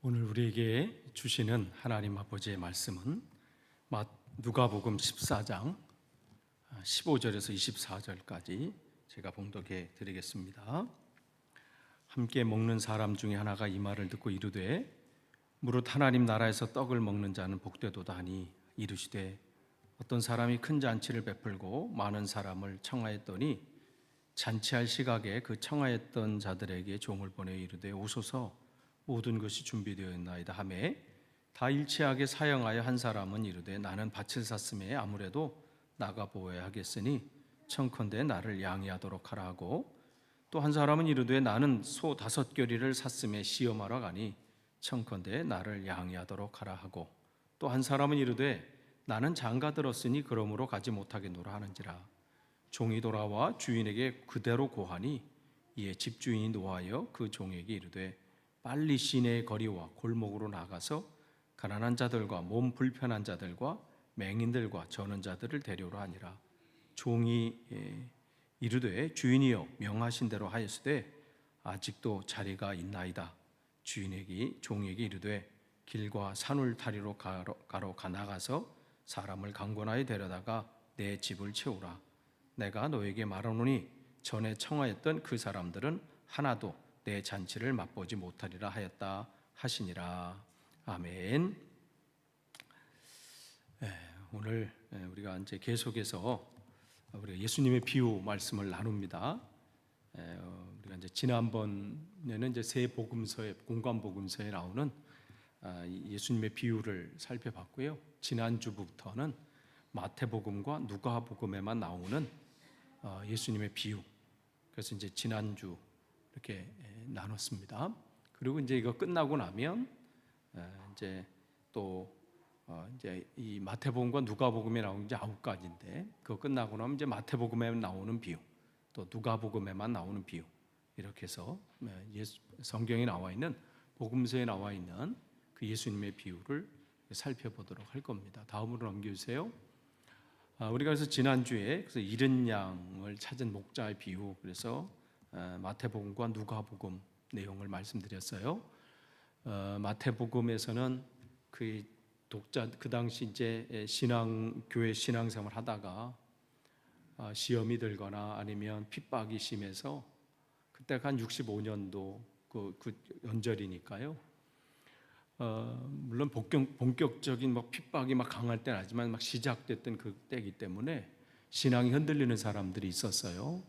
오늘 우리에게 주시는 하나님 아버지의 말씀은 누가복음 14장 15절에서 24절까지 제가 봉독해 드리겠습니다. 함께 먹는 사람 중에 하나가 이 말을 듣고 이르되 무릇 하나님 나라에서 떡을 먹는 자는 복되도다 하니 이르시되 어떤 사람이 큰 잔치를 베풀고 많은 사람을 청하였더니 잔치할 시각에 그 청하였던 자들에게 종을 보내 이르되 오소서 모든 것이 준비되었나이다 하매 다 일치하게 사용하여 한 사람은 이르되 나는 밭을 샀음에 아무래도 나가 보아야 하겠으니 청컨대 나를 양해하도록 하라 하고 또 한 사람은 이르되 나는 소 5겨리를 샀음에 시험하러 가니 청컨대 나를 양해하도록 하라 하고 또 한 사람은 이르되 나는 장가 들었으니 그러므로 가지 못하겠노라 하는지라. 종이 돌아와 주인에게 그대로 고하니 이에 집주인이 노하여 그 종에게 이르되 빨리 시내의 거리와 골목으로 나가서 가난한 자들과 몸 불편한 자들과 맹인들과 저는 자들을 데려오라 하니라. 종이 이르되 주인이여 명하신 대로 하였으되 아직도 자리가 있나이다. 종에게 이르되 길과 산울 다리로 가로 나가서 사람을 강권하여 데려다가 내 집을 채우라. 내가 너에게 말하노니 전에 청하였던 그 사람들은 하나도 내 잔치를 맛보지 못하리라 하였다 하시니라. 아멘. 오늘 우리가 이제 계속해서 우리가 예수님의 비유 말씀을 나눕니다. 우리가 이제 지난번에는 이제 세 복음서에 공관 복음서에 나오는 예수님의 비유를 살펴봤고요. 지난주부터는 마태복음과 누가복음에만 나오는 예수님의 비유. 그래서 이제 지난주 이렇게 나눴습니다. 그리고 이제 이거 끝나고 나면 이제 또 이제 이 마태복음과 누가복음에 나오는 이제 9가지인데 그거 끝나고 나면 이제 마태복음에 나오는 비유, 또 누가복음에만 나오는 비유 이렇게 해서 성경에 나와 있는 복음서에 나와 있는 그 예수님의 비유를 살펴보도록 할 겁니다. 다음으로 넘겨주세요. 우리가 그래서 지난주에 잃은 양을 찾은 목자의 비유, 그래서 마태복음과 누가복음 내용을 말씀드렸어요. 마태복음에서는 그 당시 이제 교회 신앙생활 하다가 시험이 들거나 아니면 핍박이 심해서 그때가 한 65년도 그 연절이니까요. 물론 본격적인 핍박이 강할 때는 아니지만 시작됐던 그 때이기 때문에 신앙이 흔들리는 사람들이 있었어요.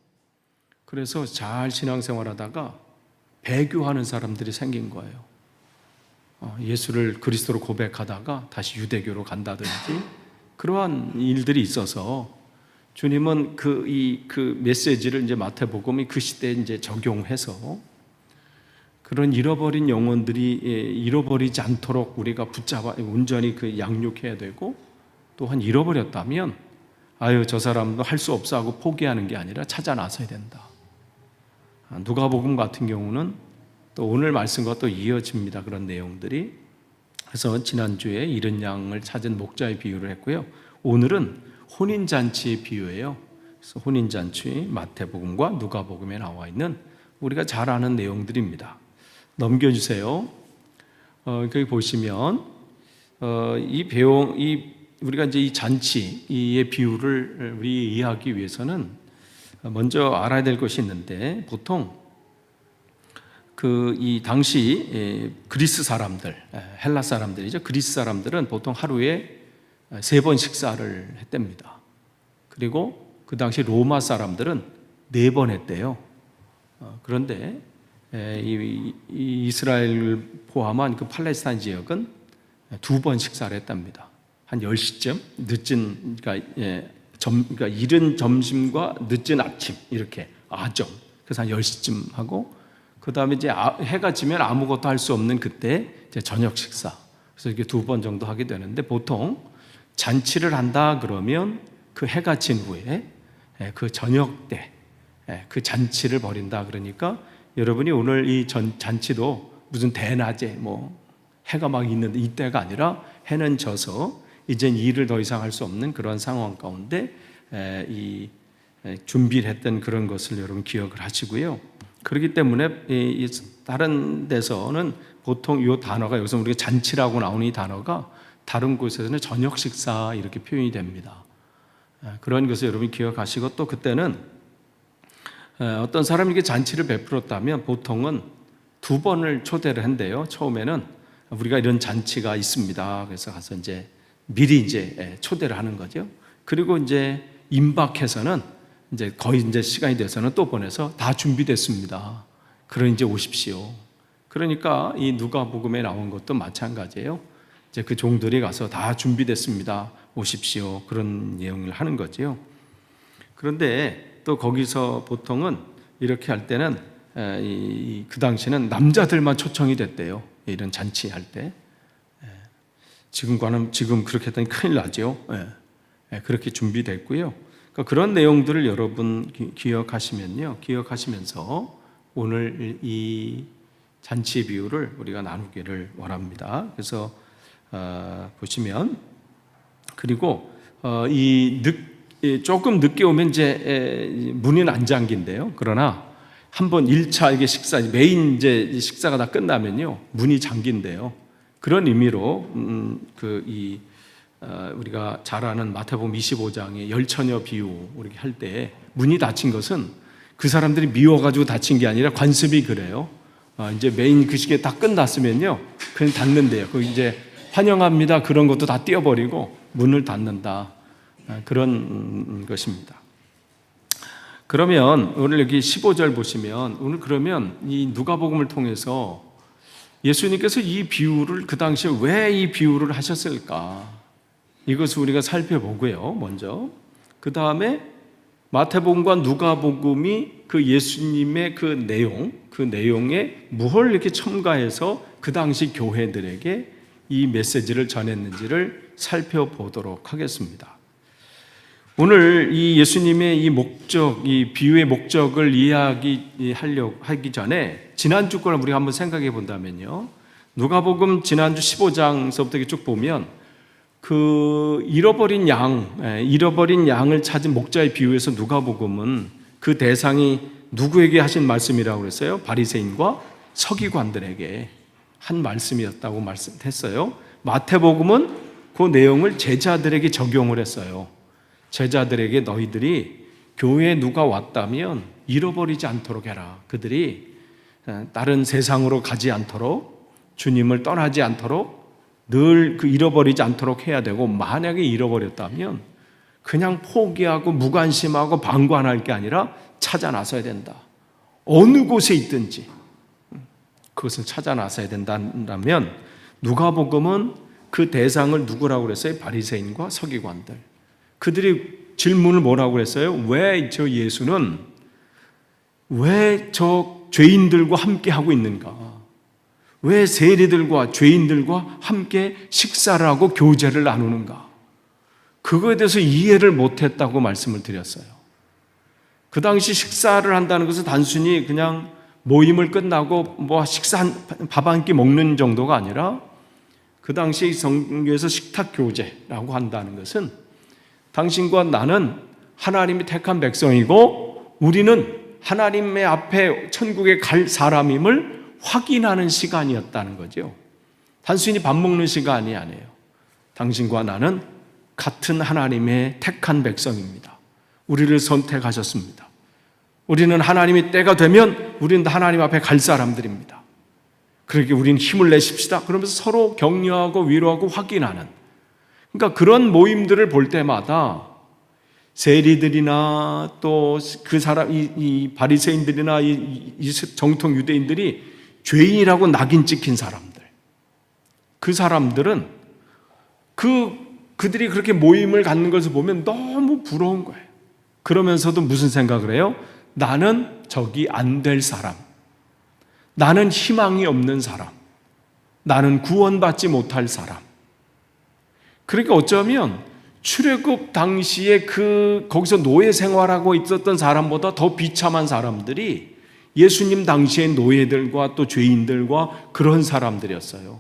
그래서 잘 신앙생활하다가 배교하는 사람들이 생긴 거예요. 예수를 그리스도로 고백하다가 다시 유대교로 간다든지 그러한 일들이 있어서 주님은 그 메시지를 이제 마태복음이 그 시대에 이제 적용해서 그런 잃어버린 영혼들이 잃어버리지 않도록 우리가 붙잡아 온전히 양육해야 되고, 또한 잃어버렸다면 저 사람도 할 수 없어 하고 포기하는 게 아니라 찾아 나서야 된다. 누가복음 같은 경우는 또 오늘 말씀과 또 이어집니다. 그런 내용들이. 그래서 지난주에 잃은 양을 찾은 목자의 비유를 했고요. 오늘은 혼인잔치의 비유예요. 그래서 혼인잔치 마태복음과 누가복음에 나와 있는 우리가 잘 아는 내용들입니다. 넘겨주세요. 거기 보시면 우리가 이제 이 잔치의 비유를 우리 이해하기 위해서는 먼저 알아야 될 것이 있는데, 보통 이 당시 그리스 사람들, 헬라 사람들이죠. 그리스 사람들은 보통 하루에 3번 식사를 했답니다. 그리고 그 당시 로마 사람들은 4번 했대요. 그런데 이 이스라엘을 포함한 그 팔레스타인 지역은 2번 식사를 했답니다. 한 10시쯤 그러니까 이른 점심과 늦은 아침 이렇게 아점. 그래서 한 10시쯤 하고, 그 다음에 이제 해가 지면 아무것도 할 수 없는 그때 이제 저녁 식사. 그래서 이렇게 2번 정도 하게 되는데, 보통 잔치를 한다 그러면 그 해가 진 후에 그 저녁 때 그 잔치를 벌인다. 그러니까 여러분이 오늘 이 잔치도 무슨 대낮에 해가 막 있는데 이때가 아니라 해는 져서 이젠 일을 더 이상 할 수 없는 그런 상황 가운데 준비를 했던 그런 것을 여러분 기억을 하시고요. 그렇기 때문에 다른 데서는 보통 이 단어가 여기서 우리가 잔치라고 나오는 이 단어가 다른 곳에서는 저녁 식사 이렇게 표현이 됩니다. 그런 것을 여러분이 기억하시고, 또 그때는 어떤 사람에게 잔치를 베풀었다면 보통은 2번을 초대를 한대요. 처음에는 우리가 이런 잔치가 있습니다. 그래서 가서 이제 미리 이제 초대를 하는 거죠. 그리고 이제 임박해서는 이제 거의 이제 시간이 돼서는 또 보내서 다 준비됐습니다. 그러니 이제 오십시오. 그러니까 이 누가복음에 나온 것도 마찬가지예요. 이제 그 종들이 가서 다 준비됐습니다. 오십시오. 그런 내용을 하는 거지요. 그런데 또 거기서 보통은 이렇게 할 때는 그 당시는 남자들만 초청이 됐대요. 이런 잔치할 때. 지금 그렇게 했더니 큰일 나죠. 그렇게 준비됐고요. 그러니까 그런 내용들을 여러분 기억하시면서 오늘 이 잔치 비유를 우리가 나누기를 원합니다. 그래서 보시면, 그리고 조금 늦게 오면 이제 문은 안 잠긴대요. 그러나 한번 1차 이게 식사, 메인 이제 식사가 다 끝나면요, 문이 잠긴대요. 그런 의미로 우리가 잘 아는 마태복음 25장의 열처녀 비유 이렇게 할 때 문이 닫힌 것은 그 사람들이 미워가지고 닫힌 게 아니라 관습이 그래요. 이제 메인 그 시기에 다 끝났으면요, 그냥 닫는데요. 그 이제 환영합니다 그런 것도 다 띄워버리고 문을 닫는다. 그런 것입니다. 그러면 오늘 여기 15절 보시면, 오늘 그러면 이 누가복음을 통해서 예수님께서 이 비유를 그 당시에 왜 이 비유를 하셨을까? 이것을 우리가 살펴보고요. 먼저 그 다음에 마태복음과 누가복음이 그 예수님의 그 내용에 무엇을 이렇게 첨가해서 그 당시 교회들에게 이 메시지를 전했는지를 살펴보도록 하겠습니다. 오늘 이 예수님의 이 비유의 목적을 하기 전에 지난주 걸 우리가 한번 생각해 본다면요, 누가복음 지난주 15장서부터 쭉 보면 그 잃어버린 양을 찾은 목자의 비유에서 누가복음은 그 대상이 누구에게 하신 말씀이라고 그랬어요? 바리새인과 서기관들에게 한 말씀이었다고 말씀했어요. 마태복음은 그 내용을 제자들에게 적용을 했어요. 제자들에게 너희들이 교회에 누가 왔다면 잃어버리지 않도록 해라. 그들이 다른 세상으로 가지 않도록, 주님을 떠나지 않도록 늘 잃어버리지 않도록 해야 되고, 만약에 잃어버렸다면 그냥 포기하고 무관심하고 방관할 게 아니라 찾아 나서야 된다. 어느 곳에 있든지 그것을 찾아 나서야 된다면 누가복음은 그 대상을 누구라고 그랬어요? 바리새인과 서기관들. 그들이 질문을 뭐라고 그랬어요? 왜 저 예수는 왜 저 죄인들과 함께 하고 있는가? 왜 세리들과 죄인들과 함께 식사를 하고 교제를 나누는가? 그거에 대해서 이해를 못했다고 말씀을 드렸어요. 그 당시 식사를 한다는 것은 단순히 그냥 모임을 끝나고 밥 한 끼 먹는 정도가 아니라, 그 당시 성경에서 식탁 교제라고 한다는 것은 당신과 나는 하나님이 택한 백성이고 우리는 하나님의 앞에 천국에 갈 사람임을 확인하는 시간이었다는 거죠. 단순히 밥 먹는 시간이 아니에요. 당신과 나는 같은 하나님의 택한 백성입니다. 우리를 선택하셨습니다. 우리는 하나님이 때가 되면 우리는 하나님 앞에 갈 사람들입니다. 그러기에 우리는 힘을 내십시다. 그러면서 서로 격려하고 위로하고 확인하는, 그러니까 그런 모임들을 볼 때마다 세리들이나 또 그 사람, 이 바리새인들이나 이 정통 유대인들이 죄인이라고 낙인 찍힌 사람들, 그 사람들은 그들이 그렇게 모임을 갖는 것을 보면 너무 부러운 거예요. 그러면서도 무슨 생각을 해요? 나는 저기 안 될 사람, 나는 희망이 없는 사람, 나는 구원받지 못할 사람. 그러니까 어쩌면 출애굽 당시에 거기서 노예 생활하고 있었던 사람보다 더 비참한 사람들이 예수님 당시의 노예들과 또 죄인들과 그런 사람들이었어요.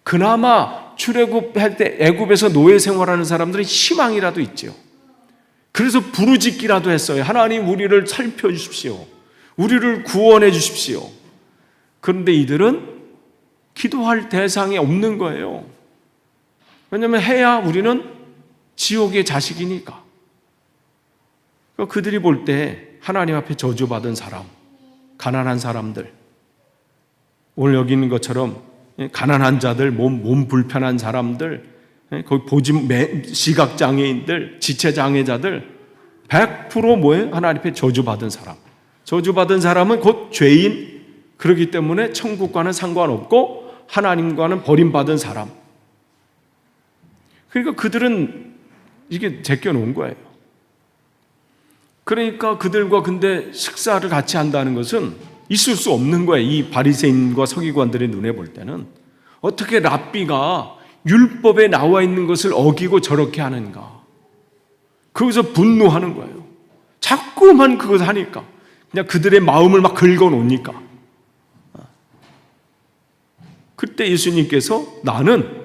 그나마 출애굽할 때 애굽에서 노예 생활하는 사람들은 희망이라도 있죠. 그래서 부르짖기라도 했어요. 하나님, 우리를 살펴주십시오. 우리를 구원해 주십시오. 그런데 이들은 기도할 대상이 없는 거예요. 왜냐하면 해야 우리는 지옥의 자식이니까. 그들이 볼 때 하나님 앞에 저주받은 사람, 가난한 사람들, 오늘 여기 있는 것처럼 가난한 자들, 몸 불편한 사람들, 거기 시각장애인들, 지체장애자들 100% 뭐예요? 하나님 앞에 저주받은 사람. 저주받은 사람은 곧 죄인, 그렇기 때문에 천국과는 상관없고 하나님과는 버림받은 사람. 그러니까 그들은 이게 제껴놓은 거예요. 그러니까 그들과 근데 식사를 같이 한다는 것은 있을 수 없는 거예요. 이 바리새인과 서기관들의 눈에 볼 때는 어떻게 랍비가 율법에 나와 있는 것을 어기고 저렇게 하는가. 거기서 분노하는 거예요. 자꾸만 그것 하니까 그냥 그들의 마음을 막 긁어놓으니까. 그때 예수님께서 나는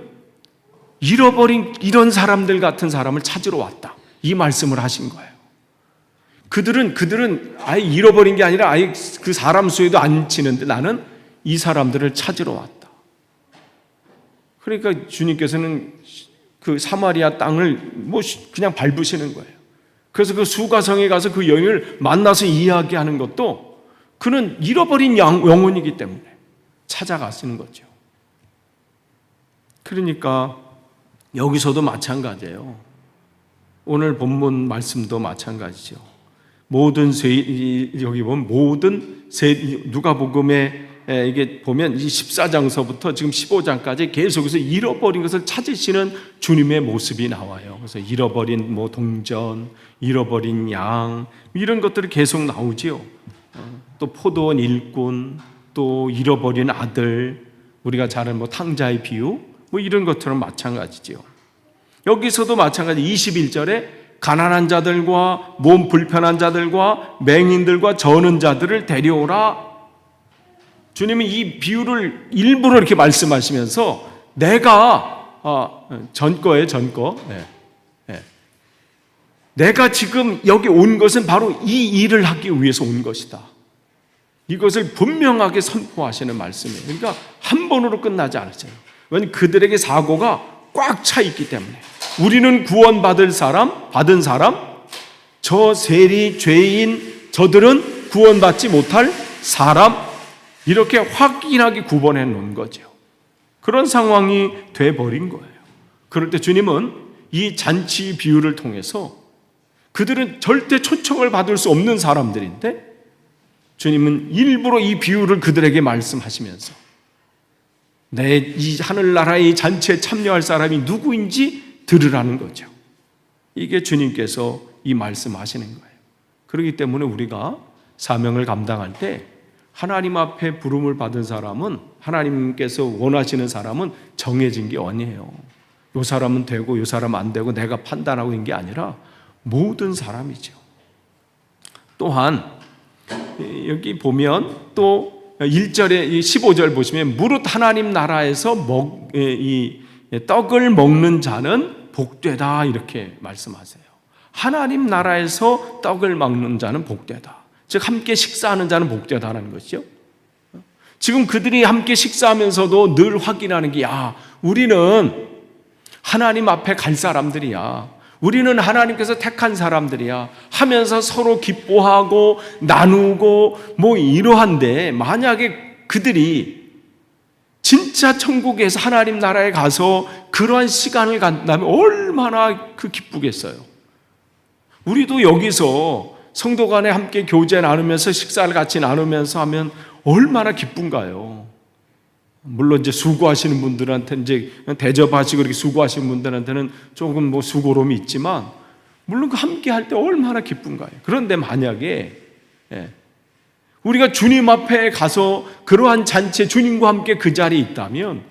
잃어버린 이런 사람들 같은 사람을 찾으러 왔다, 이 말씀을 하신 거예요. 그들은 아예 잃어버린 게 아니라 아예 그 사람 수에도 안 치는데 나는 이 사람들을 찾으러 왔다. 그러니까 주님께서는 그 사마리아 땅을 그냥 밟으시는 거예요. 그래서 그 수가성에 가서 그 여인을 만나서 이야기하는 것도 그는 잃어버린 영혼이기 때문에 찾아가시는 거죠. 그러니까 여기서도 마찬가지예요. 오늘 본문 말씀도 마찬가지죠. 여기 보면 누가복음에 이게 보면 14장서부터 지금 15장까지 계속해서 잃어버린 것을 찾으시는 주님의 모습이 나와요. 그래서 잃어버린 동전, 잃어버린 양, 이런 것들이 계속 나오지요. 또 포도원 일꾼, 또 잃어버린 아들, 우리가 잘 아는 탕자의 비유, 이런 것처럼 마찬가지지요. 여기서도 마찬가지 21절에 가난한 자들과 몸 불편한 자들과 맹인들과 저는 자들을 데려오라. 주님은 이 비유를 일부러 이렇게 말씀하시면서 내가 전거 내가 지금 여기 온 것은 바로 이 일을 하기 위해서 온 것이다. 이것을 분명하게 선포하시는 말씀이에요. 그러니까 한 번으로 끝나지 않았어요. 왜냐하면 그들에게 사고가 꽉 차 있기 때문에 우리는 구원받은 사람, 저 세리, 죄인, 저들은 구원받지 못할 사람, 이렇게 확인하게 구분해 놓은 거죠. 그런 상황이 돼버린 거예요. 그럴 때 주님은 이 잔치 비유를 통해서 그들은 절대 초청을 받을 수 없는 사람들인데 주님은 일부러 이 비유를 그들에게 말씀하시면서 이 하늘나라의 잔치에 참여할 사람이 누구인지 들으라는 거죠. 이게 주님께서 이 말씀하시는 거예요. 그렇기 때문에 우리가 사명을 감당할 때 하나님 앞에 부름을 받은 사람은, 하나님께서 원하시는 사람은 정해진 게 아니에요. 이 사람은 되고 이 사람은 안 되고 내가 판단하고 있는 게 아니라 모든 사람이죠. 또한 여기 보면 또 1절에 15절 보시면 무릇 하나님 나라에서 이 떡을 먹는 자는 복되다, 이렇게 말씀하세요. 하나님 나라에서 떡을 먹는 자는 복되다. 즉 함께 식사하는 자는 복되다라는 것이죠. 지금 그들이 함께 식사하면서도 늘 확인하는 게 우리는 하나님 앞에 갈 사람들이야, 우리는 하나님께서 택한 사람들이야 하면서 서로 기뻐하고 나누고 이러한데, 만약에 그들이 진짜 천국에서 하나님 나라에 가서 그러한 시간을 갖는다면 얼마나 기쁘겠어요. 우리도 여기서 성도 간에 함께 교제 나누면서 식사를 같이 나누면서 하면 얼마나 기쁜가요. 물론 이제 수고하시는 분들한테 이제 대접하시고 이렇게 수고하시는 분들한테는 조금 수고로움이 있지만, 물론 함께 할 때 얼마나 기쁜가요. 그런데 만약에 우리가 주님 앞에 가서 그러한 잔치에 주님과 함께 그 자리에 있다면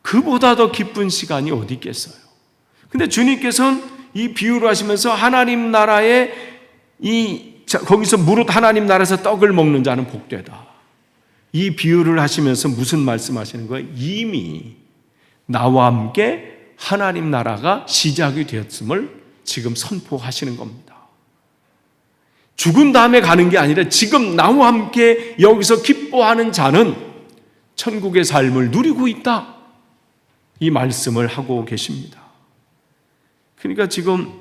그보다 더 기쁜 시간이 어디 있겠어요. 근데 주님께서는 이 비유를 하시면서 하나님 나라에 거기서 무릇 하나님 나라에서 떡을 먹는 자는 복되다, 이 비유를 하시면서 무슨 말씀하시는 거예요? 이미 나와 함께 하나님 나라가 시작이 되었음을 지금 선포하시는 겁니다. 죽은 다음에 가는 게 아니라 지금 나와 함께 여기서 기뻐하는 자는 천국의 삶을 누리고 있다, 이 말씀을 하고 계십니다. 그러니까 지금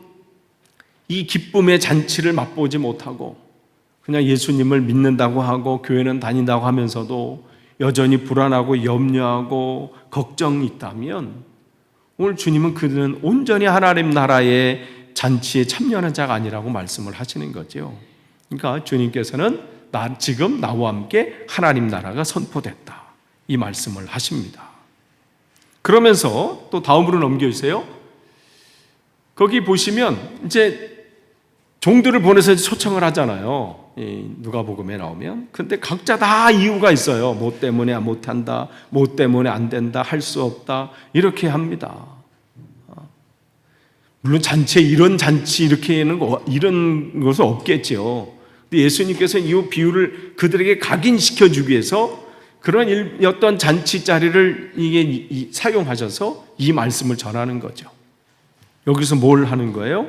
이 기쁨의 잔치를 맛보지 못하고 그냥 예수님을 믿는다고 하고 교회는 다닌다고 하면서도 여전히 불안하고 염려하고 걱정이 있다면 오늘 주님은 그들은 온전히 하나님 나라의 잔치에 참여하는 자가 아니라고 말씀을 하시는 거죠. 그러니까 주님께서는 지금 나와 함께 하나님 나라가 선포됐다, 이 말씀을 하십니다. 그러면서 또 다음으로 넘겨주세요. 거기 보시면 이제 종들을 보내서 초청을 하잖아요. 누가복음에 나오면. 근데 각자 다 이유가 있어요. 뭐 때문에 못한다, 뭐 때문에 안 된다, 할 수 없다, 이렇게 합니다. 물론 이런 잔치 이렇게는 이런 것은 없겠죠. 근데 예수님께서 이 비유를 그들에게 각인시켜 주기 위해서 그런 어떤 잔치 자리를 사용하셔서 이 말씀을 전하는 거죠. 여기서 뭘 하는 거예요?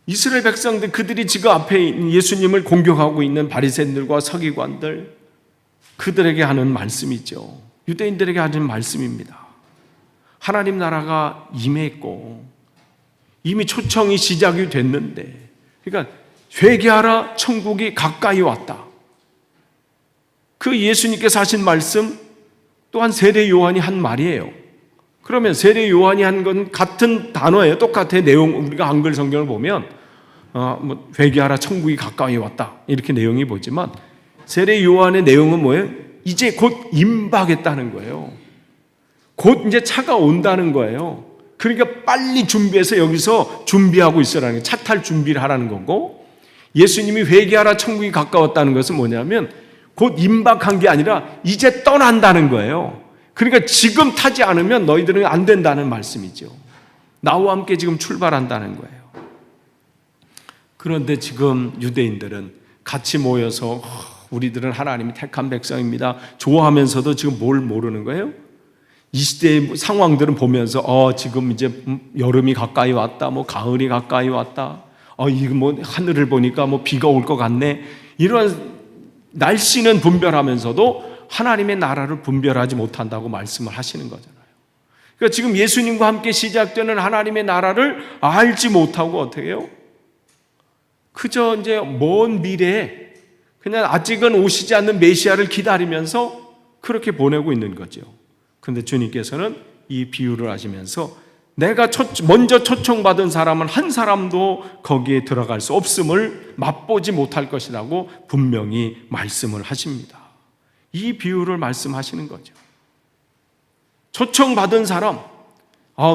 이스라엘 백성들, 그들이 지금 앞에 예수님을 공격하고 있는 바리새인들과 서기관들, 그들에게 하는 말씀이죠. 유대인들에게 하는 말씀입니다. 하나님 나라가 임했고 이미 초청이 시작이 됐는데, 그러니까 회개하라, 천국이 가까이 왔다. 그 예수님께서 하신 말씀 또한 세례 요한이 한 말이에요. 그러면 세례 요한이 한 건 같은 단어예요. 똑같아요. 내용, 우리가 한글 성경을 보면 회개하라, 천국이 가까이 왔다, 이렇게 내용이 보지만 세례 요한의 내용은 뭐예요? 이제 곧 임박했다는 거예요. 곧 이제 차가 온다는 거예요. 그러니까 빨리 준비해서 여기서 준비하고 있으라는 거예요. 차 탈 준비를 하라는 거고, 예수님이 회개하라, 천국이 가까웠다는 것은 뭐냐면 곧 임박한 게 아니라 이제 떠난다는 거예요. 그러니까 지금 타지 않으면 너희들은 안 된다는 말씀이죠. 나와 함께 지금 출발한다는 거예요. 그런데 지금 유대인들은 같이 모여서 우리들은 하나님이 택한 백성입니다, 좋아하면서도 지금 뭘 모르는 거예요? 이 시대의 상황들은 보면서 지금 이제 여름이 가까이 왔다, 뭐 가을이 가까이 왔다, 이거 뭐 하늘을 보니까 뭐 비가 올 것 같네, 이런 날씨는 분별하면서도 하나님의 나라를 분별하지 못한다고 말씀을 하시는 거잖아요. 그러니까 지금 예수님과 함께 시작되는 하나님의 나라를 알지 못하고 어떻게 해요? 그저 이제 먼 미래에 그냥 아직은 오시지 않는 메시아를 기다리면서 그렇게 보내고 있는 거죠. 그런데 주님께서는 이 비유를 하시면서 내가 먼저 초청받은 사람은 한 사람도 거기에 들어갈 수 없음을 맛보지 못할 것이라고 분명히 말씀을 하십니다. 이 비유를 말씀하시는 거죠. 초청받은 사람,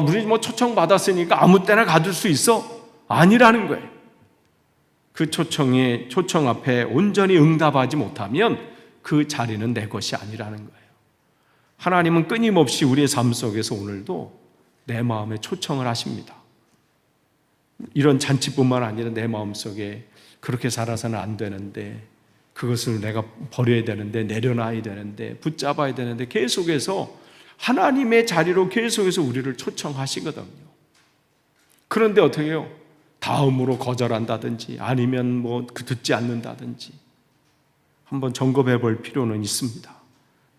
우리 뭐 초청받았으니까 아무 때나 가둘 수 있어? 아니라는 거예요. 그 초청 앞에 온전히 응답하지 못하면 그 자리는 내 것이 아니라는 거예요. 하나님은 끊임없이 우리의 삶 속에서 오늘도 내 마음에 초청을 하십니다. 이런 잔치뿐만 아니라 내 마음속에 그렇게 살아서는 안 되는데, 그것을 내가 버려야 되는데, 내려놔야 되는데, 붙잡아야 되는데, 계속해서 하나님의 자리로 계속해서 우리를 초청하시거든요. 그런데 어떻게 해요? 다음으로 거절한다든지 아니면 뭐 듣지 않는다든지 한번 점검해 볼 필요는 있습니다.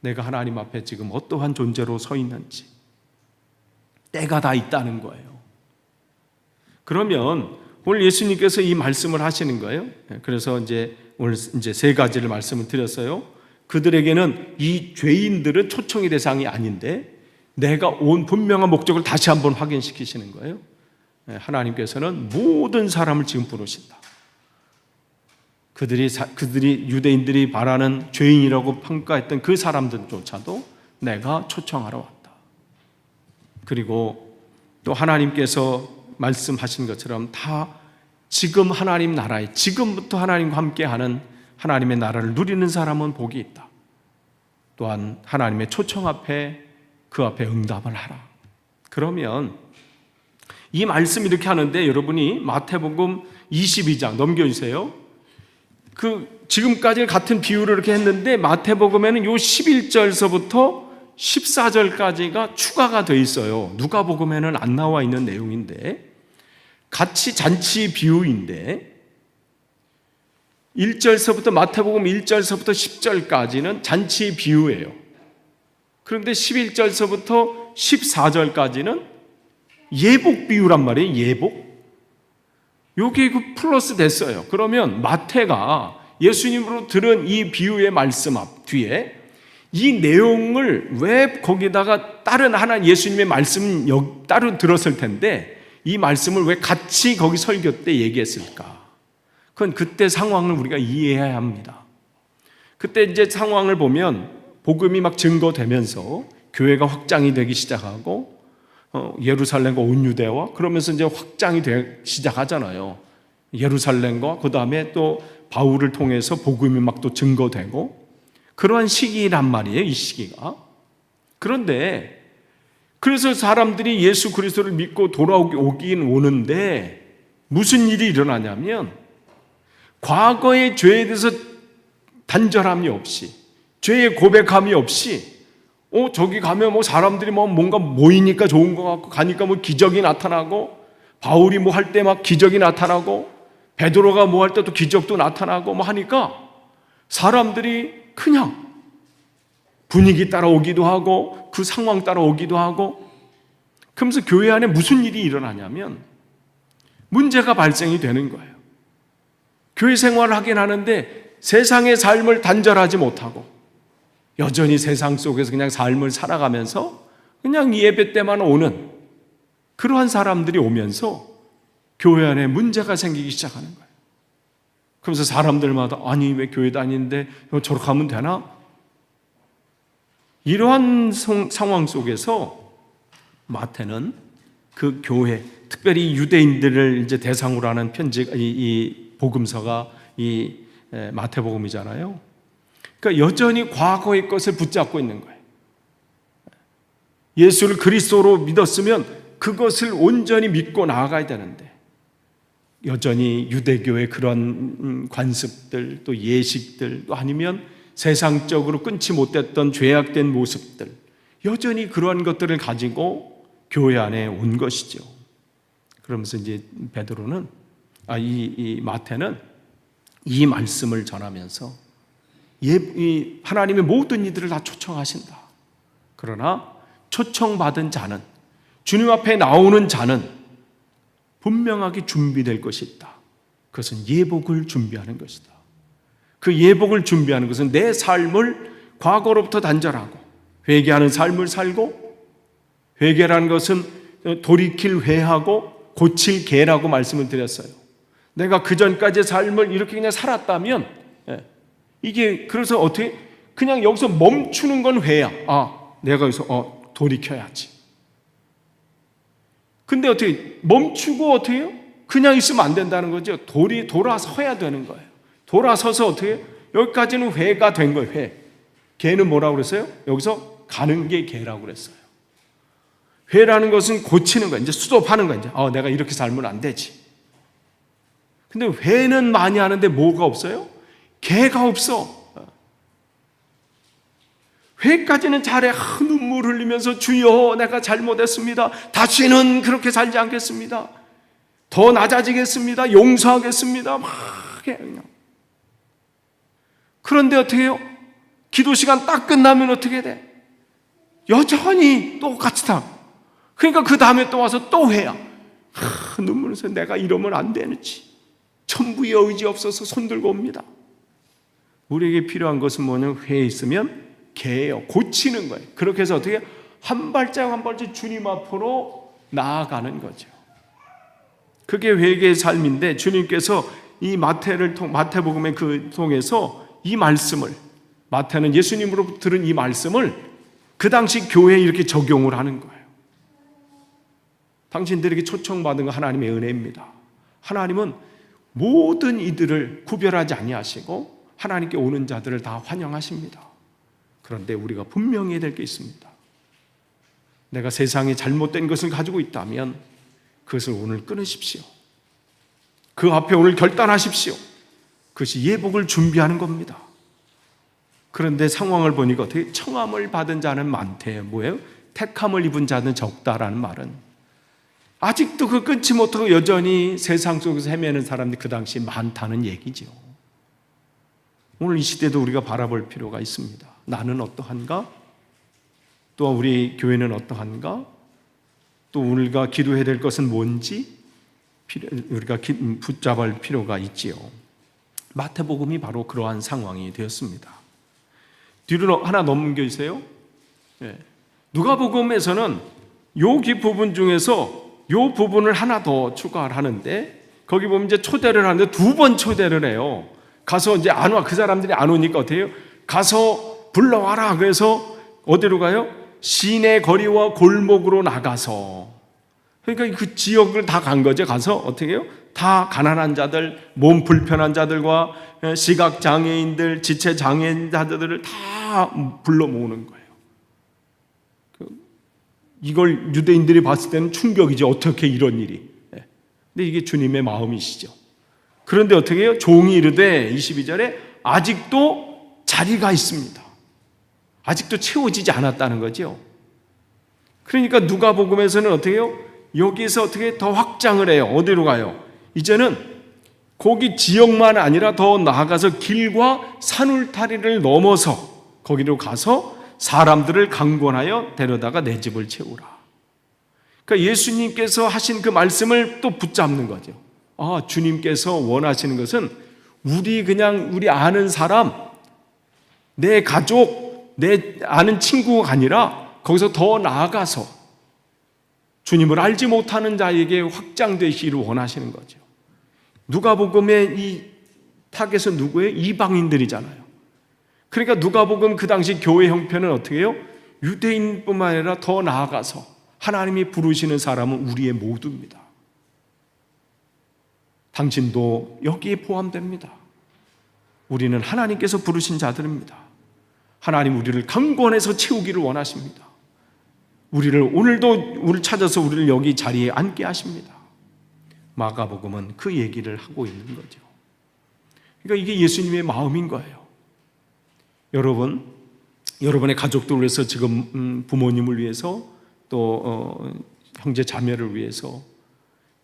내가 하나님 앞에 지금 어떠한 존재로 서 있는지, 때가 다 있다는 거예요. 그러면 오늘 예수님께서 이 말씀을 하시는 거예요. 그래서 오늘 세 가지를 말씀을 드렸어요. 그들에게는 이 죄인들은 초청의 대상이 아닌데 내가 온 분명한 목적을 다시 한번 확인시키시는 거예요. 하나님께서는 모든 사람을 지금 부르신다. 그들이 유대인들이 바라는 죄인이라고 평가했던 그 사람들조차도 내가 초청하러 왔다. 그리고 또 하나님께서 말씀하신 것처럼 다 지금 하나님 나라에, 지금부터 하나님과 함께하는 하나님의 나라를 누리는 사람은 복이 있다. 또한 하나님의 초청 앞에, 그 앞에 응답을 하라. 그러면 이 말씀 이렇게 하는데, 여러분이 마태복음 22장 넘겨주세요. 지금까지 같은 비유를 이렇게 했는데 마태복음에는 요 11절서부터 14절까지가 추가가 되어 있어요. 누가복음에는 안 나와 있는 내용인데 같이 잔치 비유인데 1절서부터 마태복음 1절서부터 10절까지는 잔치 비유예요. 그런데 11절서부터 14절까지는 예복 비유란 말이에요. 예복. 여기 그 플러스 됐어요. 그러면 마태가 예수님으로 들은 이 비유의 말씀 앞 뒤에 이 내용을 왜 거기다가 다른 하나 예수님의 말씀 따로 들었을 텐데 이 말씀을 왜 같이 거기 설교 때 얘기했을까? 그건 그때 상황을 우리가 이해해야 합니다. 그때 이제 상황을 보면 복음이 막 증거되면서 교회가 확장이 되기 시작하고 예루살렘과 온 유대와 그러면서 이제 확장이 되기 시작하잖아요. 예루살렘과 그 다음에 또 바울을 통해서 복음이 막 또 증거되고 그러한 시기란 말이에요. 이 시기가. 그런데 그래서 사람들이 예수 그리스도를 믿고 돌아오긴 오는데 무슨 일이 일어나냐면 과거의 죄에 대해서 단절함이 없이 죄의 고백함이 없이 저기 가면 뭐 사람들이 뭐 뭔가 모이니까 좋은 것 같고 가니까 뭐 기적이 나타나고 바울이 뭐 할 때 막 기적이 나타나고 베드로가 뭐 할 때 또 기적도 나타나고 뭐 하니까 사람들이 그냥 분위기 따라오기도 하고 그 상황 따라오기도 하고 그러면서 교회 안에 무슨 일이 일어나냐면 문제가 발생이 되는 거예요. 교회 생활을 하긴 하는데 세상의 삶을 단절하지 못하고 여전히 세상 속에서 그냥 삶을 살아가면서 그냥 예배 때만 오는 그러한 사람들이 오면서 교회 안에 문제가 생기기 시작하는 거예요. 그러면서 사람들마다 아니 왜 교회 다니는데 저렇게 하면 되나? 이러한 상황 속에서 마태는 그 교회, 특별히 유대인들을 이제 대상으로 하는 이 복음서가 이 마태복음이잖아요. 그러니까 여전히 과거의 것을 붙잡고 있는 거예요. 예수를 그리스도로 믿었으면 그것을 온전히 믿고 나아가야 되는데 여전히 유대교의 그런 관습들 또 예식들 또 아니면 세상적으로 끊지 못했던 죄악된 모습들 여전히 그러한 것들을 가지고 교회 안에 온 것이죠. 그러면서 이제 베드로는 이 마태는 이 말씀을 전하면서 하나님의 모든 이들을 다 초청하신다. 그러나 초청받은 자는 주님 앞에 나오는 자는 분명하게 준비될 것이 있다. 그것은 예복을 준비하는 것이다. 그 예복을 준비하는 것은 내 삶을 과거로부터 단절하고 회개하는 삶을 살고 회개라는 것은 돌이킬 회하고 고칠 개라고 말씀을 드렸어요. 내가 그전까지의 삶을 이렇게 그냥 살았다면 이게 그래서 어떻게 그냥 여기서 멈추는 건 회야. 내가 여기서 돌이켜야지. 근데 어떻게 멈추고 어떻게 해요? 그냥 있으면 안 된다는 거죠. 돌아서야 되는 거예요. 돌아서서 어떻게 해요? 여기까지는 회가 된 거예요. 회. 개는 뭐라고 그랬어요? 여기서 가는 게 개라고 그랬어요. 회라는 것은 고치는 거예요. 이제 수습하는 거예요. 이제 내가 이렇게 살면 안 되지. 근데 회는 많이 하는데 뭐가 없어요? 개가 없어. 회까지는 잘해. 눈물 흘리면서 주여 내가 잘못했습니다. 다시는 그렇게 살지 않겠습니다. 더 낮아지겠습니다. 용서하겠습니다. 막 해. 그런데 어떻게 해요? 기도 시간 딱 끝나면 어떻게 돼? 여전히 똑같이 다. 그러니까 그 다음에 또 와서 또 회야. 눈물 흘려서 내가 이러면 안 되는지. 천부의 의지 없어서 손들고 옵니다. 우리에게 필요한 것은 뭐냐면 회에 있으면 개예요. 고치는 거예요. 그렇게 해서 어떻게 한 발짝 한 발짝 주님 앞으로 나아가는 거죠. 그게 회개의 삶인데 주님께서 이 마태복음의 그 통해서 이 말씀을 마태는 예수님으로부터 들은 이 말씀을 그 당시 교회에 이렇게 적용을 하는 거예요. 당신들에게 초청받은 건 하나님의 은혜입니다. 하나님은 모든 이들을 구별하지 아니하시고 하나님께 오는 자들을 다 환영하십니다. 그런데 우리가 분명히 해야 될 게 있습니다. 내가 세상에 잘못된 것을 가지고 있다면 그것을 오늘 끊으십시오. 그 앞에 오늘 결단하십시오. 그것이 예복을 준비하는 겁니다. 그런데 상황을 보니까 어떻게 청함을 받은 자는 많대. 뭐예요? 택함을 입은 자는 적다라는 말은 아직도 그 끊지 못하고 여전히 세상 속에서 헤매는 사람들이 그 당시 많다는 얘기죠. 오늘 이 시대도 우리가 바라볼 필요가 있습니다. 나는 어떠한가? 또 우리 교회는 어떠한가? 또 우리가 기도해야 될 것은 뭔지 우리가 붙잡을 필요가 있지요. 마태복음이 바로 그러한 상황이 되었습니다. 뒤로 하나 넘겨주세요. 누가복음에서는 이 부분 중에서 이 부분을 하나 더 추가를 하는데, 거기 보면 이제 초대를 하는데 2번 초대를 해요. 가서 이제 안 와. 그 사람들이 안 오니까 어떻게 해요? 가서 불러와라. 그래서 어디로 가요? 시내 거리와 골목으로 나가서, 그러니까 그 지역을 다 간 거죠. 가서 어떻게 해요? 다 가난한 자들, 몸 불편한 자들과 시각 장애인들, 지체 장애인자들을 다 불러 모으는 거예요. 이걸 유대인들이 봤을 때는 충격이지. 어떻게 이런 일이. 근데 이게 주님의 마음이시죠. 그런데 어떻게 해요? 종이 이르되 22절에 아직도 자리가 있습니다. 아직도 채워지지 않았다는 거죠. 그러니까 누가복음에서는 어떻게 해요? 여기서 어떻게 더 확장을 해요. 어디로 가요? 이제는 거기 지역만 아니라 더 나아가서 길과 산울타리를 넘어서 거기로 가서 사람들을 강권하여 데려다가 내 집을 채우라. 그러니까 예수님께서 하신 그 말씀을 또 붙잡는 거죠. 주님께서 원하시는 것은 우리 아는 사람, 내 가족, 내 아는 친구가 아니라 거기서 더 나아가서 주님을 알지 못하는 자에게 확장되시기를 원하시는 거죠. 누가복음의 이 타겟은 누구예요? 이방인들이잖아요. 그러니까 누가복음 그 당시 교회 형편은 어떻게 해요? 유대인뿐만 아니라 더 나아가서 하나님이 부르시는 사람은 우리의 모두입니다. 당신도 여기에 포함됩니다. 우리는 하나님께서 부르신 자들입니다. 하나님 우리를 강권해서 채우기를 원하십니다. 오늘도 우리를 찾아서 우리를 여기 자리에 앉게 하십니다. 마가복음은 그 얘기를 하고 있는 거죠. 그러니까 이게 예수님의 마음인 거예요. 여러분의 가족들을 위해서, 지금 부모님을 위해서, 또 형제 자매를 위해서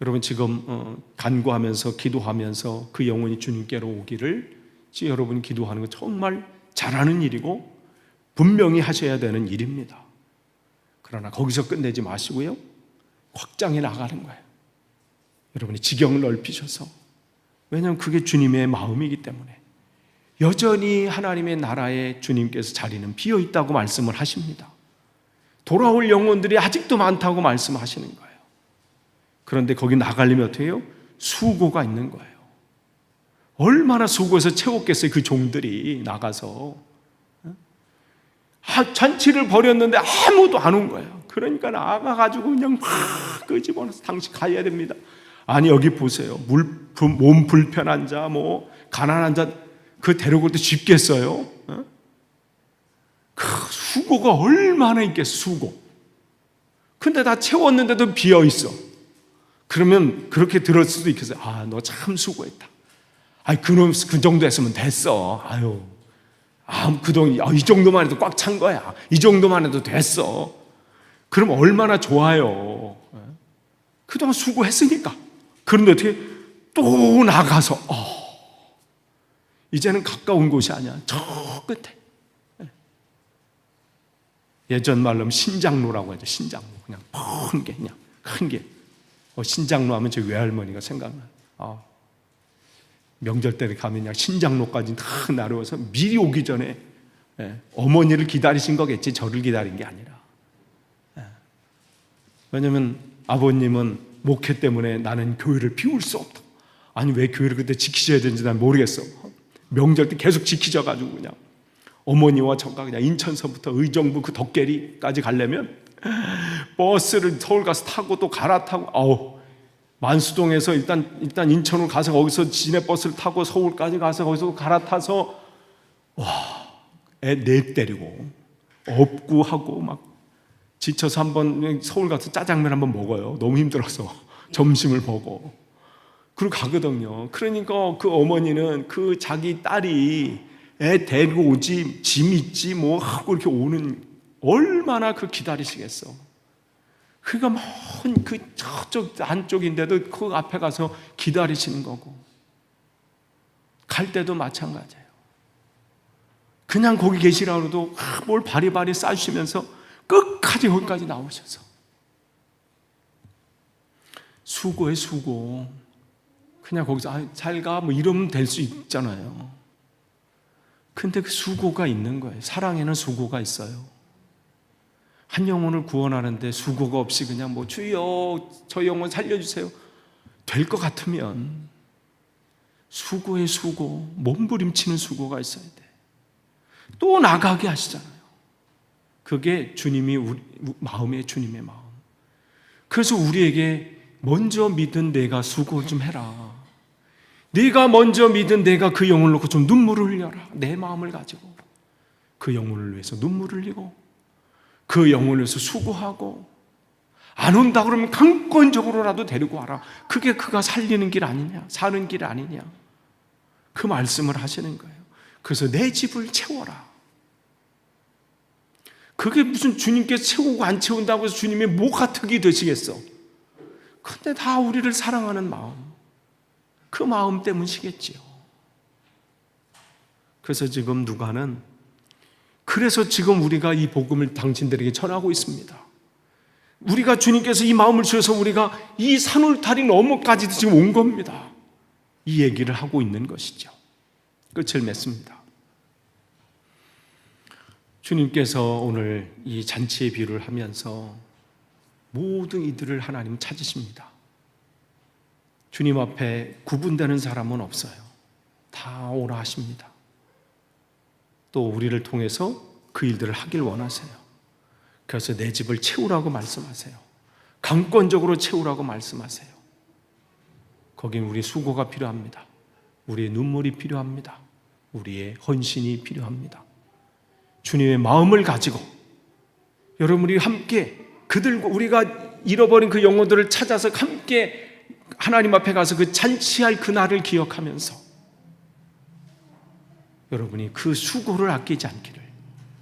여러분 지금 간구하면서 기도하면서 그 영혼이 주님께로 오기를 여러분이 기도하는 건 정말 잘하는 일이고 분명히 하셔야 되는 일입니다. 그러나 거기서 끝내지 마시고요, 확장해 나가는 거예요. 여러분이 지경을 넓히셔서, 왜냐하면 그게 주님의 마음이기 때문에 여전히 하나님의 나라에 주님께서 자리는 비어 있다고 말씀을 하십니다. 돌아올 영혼들이 아직도 많다고 말씀하시는 거예요. 그런데 거기 나가려면 어떻게 해요? 수고가 있는 거예요. 얼마나 수고해서 채웠겠어요, 그 종들이 나가서. 잔치를 벌였는데 아무도 안 온 거예요. 그러니까 나가가지고 그냥 막 끄집어내서 당신 가야 됩니다. 아니 여기 보세요. 몸 불편한 자, 가난한 자, 그 데려올 때 쉽겠어요? 그 수고가 얼마나 있겠어, 수고. 근데 다 채웠는데도 비어 있어. 그러면 그렇게 들을 수도 있겠어요. 너 참 수고했다. 그 정도 했으면 됐어. 이 정도만 해도 꽉 찬 거야. 이 정도만 해도 됐어. 그럼 얼마나 좋아요. 그동안 수고했으니까. 그런데 어떻게 또 나가서 이제는 가까운 곳이 아니야. 저 끝에. 예전 말로 신장로라고 하죠. 신장로. 그냥 큰 게, 그냥 큰 게. 신장로 하면 제 외할머니가 생각나요. 명절 때 가면 그냥 신장로까지 다 나르워서 미리 오기 전에 어머니를 기다리신 거겠지, 저를 기다린 게 아니라. 왜냐하면 아버님은 목회 때문에 나는 교회를 비울 수 없다. 아니 왜 교회를 그때 지키셔야 되는지 난 모르겠어. 명절 때 계속 지키셔가지고 그냥 어머니와 저가 그냥 인천서부터 의정부 그 덕계리까지 가려면 버스를 서울 가서 타고 또 갈아타고, 만수동에서 일단 인천으로 가서 거기서 시내버스를 타고 서울까지 가서 거기서 갈아타서 애 넷 데리고 업고 하고 막 지쳐서 한번 서울 가서 짜장면 한번 먹어요. 너무 힘들어서 점심을 먹어. 그리고 가거든요. 그러니까 그 어머니는 그 자기 딸이 애 데리고 오지, 짐 있지 하고 이렇게 오는, 얼마나 그 기다리시겠어. 그러니까 먼 그 저쪽 안쪽인데도 그 앞에 가서 기다리시는 거고, 갈 때도 마찬가지예요. 그냥 거기 계시라고 해도 뭘 바리바리 싸주시면서 끝까지 거기까지 나오셔서 수고해 수고. 그냥 거기서 잘 가 뭐 이러면 될 수 있잖아요. 근데 그 수고가 있는 거예요. 사랑에는 수고가 있어요. 한 영혼을 구원하는데 수고가 없이 그냥 뭐 주여 저 영혼 살려주세요 될 것 같으면 수고의 수고, 몸부림치는 수고가 있어야 돼. 또 나가게 하시잖아요. 그게 주님이 마음의 주님의 마음. 그래서 우리에게 먼저 믿은 내가 수고 좀 해라. 네가 먼저 믿은 내가 그 영혼을 놓고 좀 눈물을 흘려라. 내 마음을 가지고 그 영혼을 위해서 눈물을 흘리고 그 영혼을 위해서 수고하고, 안 온다 그러면 강권적으로라도 데리고 와라. 그게 그가 살리는 길 아니냐, 사는 길 아니냐, 그 말씀을 하시는 거예요. 그래서 내 집을 채워라. 그게 무슨 주님께서 채우고 안 채운다고 해서 주님의 뭐가 득이 되시겠어? 근데 다 우리를 사랑하는 마음, 그 마음 때문이시겠지요. 그래서 지금 누가는, 그래서 지금 우리가 이 복음을 당신들에게 전하고 있습니다. 우리가 주님께서 이 마음을 주셔서 우리가 이 산울타리 너머까지도 지금 온 겁니다. 이 얘기를 하고 있는 것이죠. 끝을 맺습니다. 주님께서 오늘 이 잔치의 비유를 하면서 모든 이들을 하나님 찾으십니다. 주님 앞에 구분되는 사람은 없어요. 다 오라 하십니다. 또 우리를 통해서 그 일들을 하길 원하세요. 그래서 내 집을 채우라고 말씀하세요. 강권적으로 채우라고 말씀하세요. 거긴 우리의 수고가 필요합니다. 우리의 눈물이 필요합니다. 우리의 헌신이 필요합니다. 주님의 마음을 가지고 여러분이 함께 그들과 우리가 잃어버린 그 영혼들을 찾아서 함께 하나님 앞에 가서 그 잔치할 그날을 기억하면서 여러분이 그 수고를 아끼지 않기를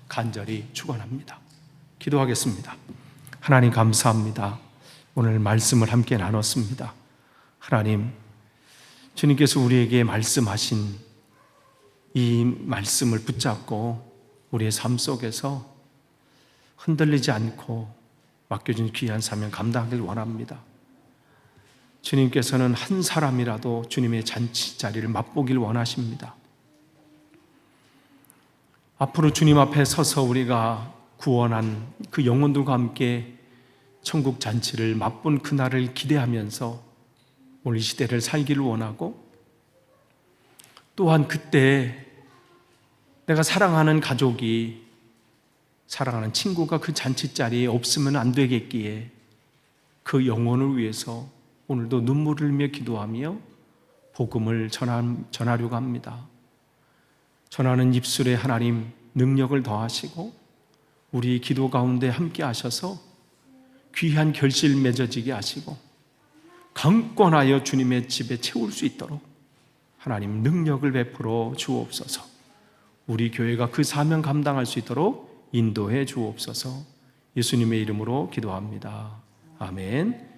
간절히 축원합니다. 기도하겠습니다. 하나님 감사합니다. 오늘 말씀을 함께 나눴습니다. 하나님, 주님께서 우리에게 말씀하신 이 말씀을 붙잡고 우리의 삶 속에서 흔들리지 않고 맡겨진 귀한 사명 감당하길 원합니다. 주님께서는 한 사람이라도 주님의 잔치 자리를 맛보길 원하십니다. 앞으로 주님 앞에 서서 우리가 구원한 그 영혼들과 함께 천국 잔치를 맛본 그날을 기대하면서 오늘 이 시대를 살기를 원하고, 또한 그때 내가 사랑하는 가족이, 사랑하는 친구가 그 잔치 자리에 없으면 안 되겠기에 그 영혼을 위해서 오늘도 눈물을 흘리며 기도하며 복음을 전하려고 합니다. 전하는 입술에 하나님 능력을 더하시고 우리 기도 가운데 함께 하셔서 귀한 결실 맺어지게 하시고 강권하여 주님의 집에 채울 수 있도록 하나님 능력을 베풀어 주옵소서. 우리 교회가 그 사명 감당할 수 있도록 인도해 주옵소서. 예수님의 이름으로 기도합니다. 아멘.